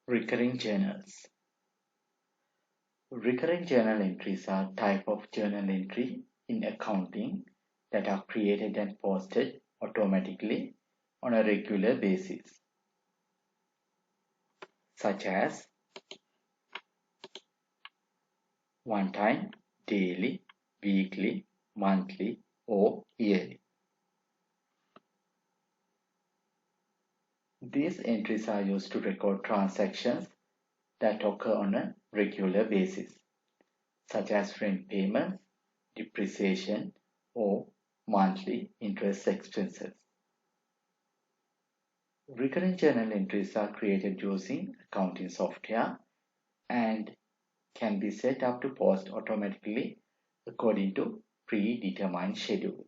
Recurring journals. Recurring journal entries are type of journal entry in accounting that are created and posted automatically on a regular basis, such as one time, daily, weekly, monthly, or yearly. These entries are used to record transactions that occur on a regular basis, such as rent payments, depreciation, or monthly interest expenses. Recurring journal entries are created using accounting software and can be set up to post automatically according to predetermined schedule.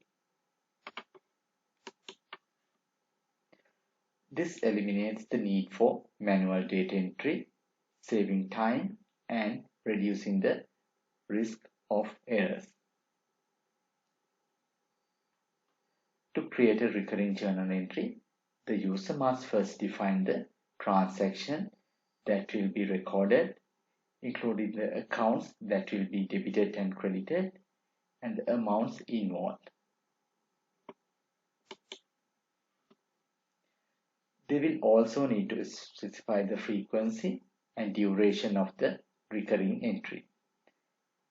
This eliminates the need for manual data entry, saving time and reducing the risk of errors. To create a recurring journal entry, the user must first define the transaction that will be recorded, including the accounts that will be debited and credited, and the amounts involved. They will also need to specify the frequency and duration of the recurring entry,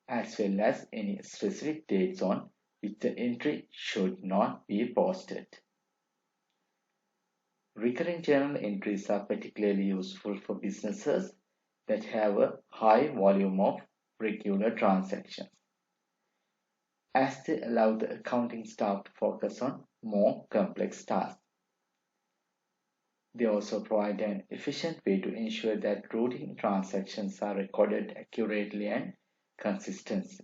as well as any specific dates on which the entry should not be posted. Recurring journal entries are particularly useful for businesses that have a high volume of regular transactions, as they allow the accounting staff to focus on more complex tasks. They also provide an efficient way to ensure that routine transactions are recorded accurately and consistently,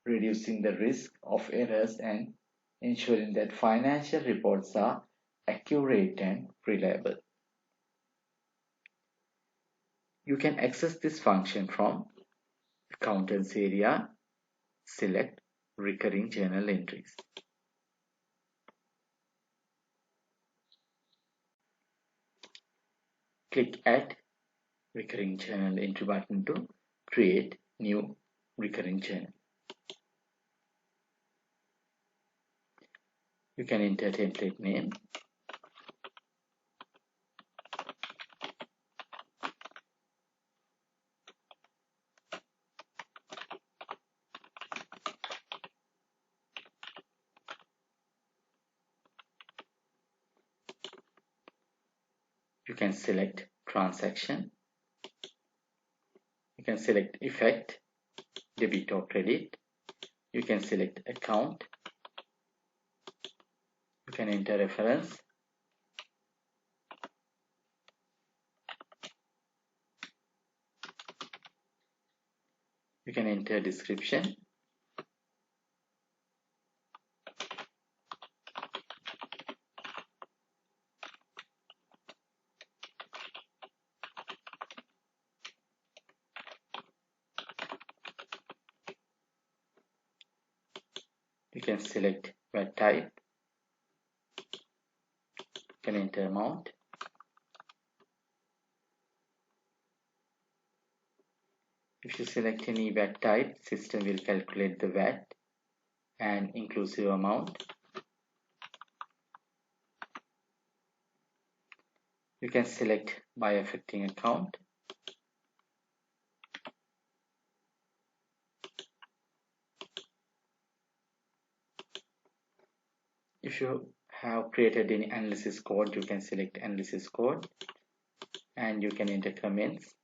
reducing the risk of errors and ensuring that financial reports are accurate and reliable. You can access this function from Accountants area, select Recurring Journal Entries. Click Add Recurring Journal Entry button to create new recurring journal. You can enter template name, you can select transaction, you can select effect, debit or credit, you can select account, you can enter reference, you can enter description, you can select VAT type, you can enter amount, if you select any VAT type, system will calculate the VAT and inclusive amount. You can select by affecting account. If you have created any analysis code, you can select analysis code and you can enter comments.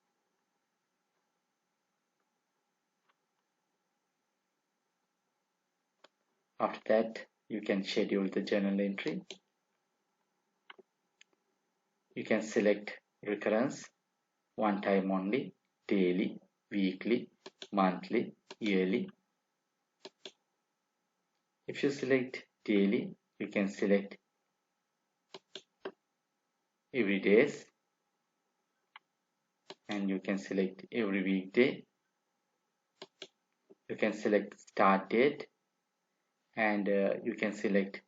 After that, you can schedule the journal entry. You can select recurrence, one time only, daily, weekly, monthly, yearly. If you select daily, you can select every days and you can select every weekday. You can select start date and you can select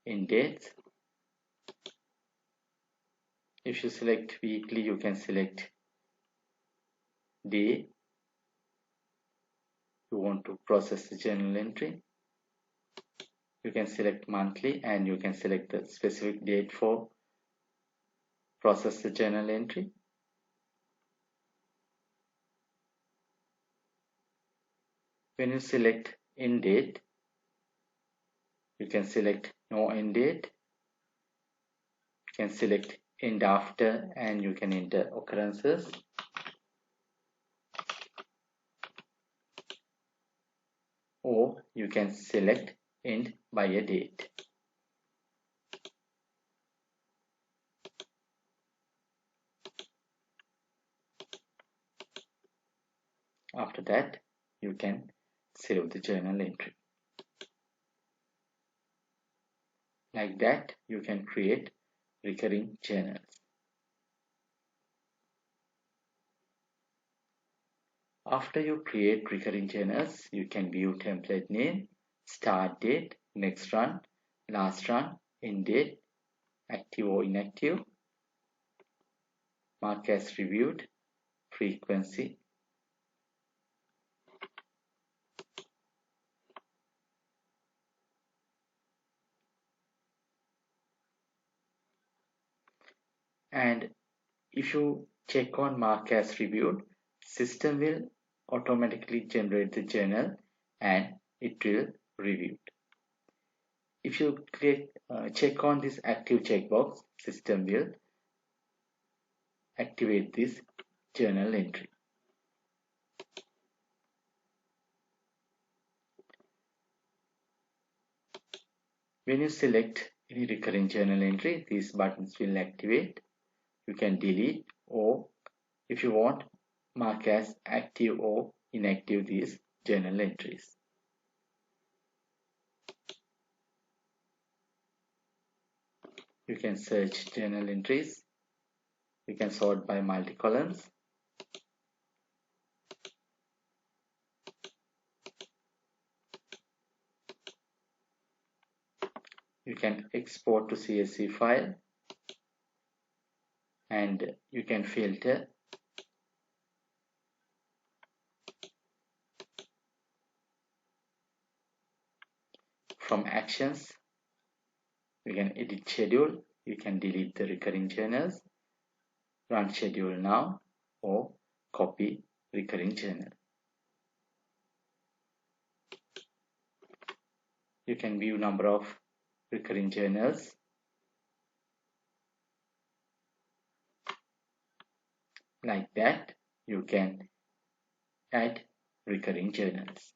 end dates. If you select weekly, you can select day you want to process the journal entry. You can select monthly and you can select the specific date for process the journal entry. When you select end date, you can select no end date. You can select end after and you can enter occurrences. Or you can select end by a date. After that, you can save the journal entry. Like that, you can create recurring journals. After you create recurring journals, you can view template name, start date, next run, last run, end date, active or inactive, mark as reviewed, frequency, and if you check on mark as reviewed, system will automatically generate the journal and it will review it. If you check on this active checkbox, system will activate this journal entry. When you select any recurring journal entry, these buttons will activate. You can delete, or if you want, mark as active or inactive these journal entries. You can search journal entries. You can sort by multi-columns. You can export to CSV file and you can filter. From actions, you can edit schedule. You can delete the recurring journals, run schedule now, or copy recurring journal. You can view number of recurring journals. Like that, you can add recurring journals.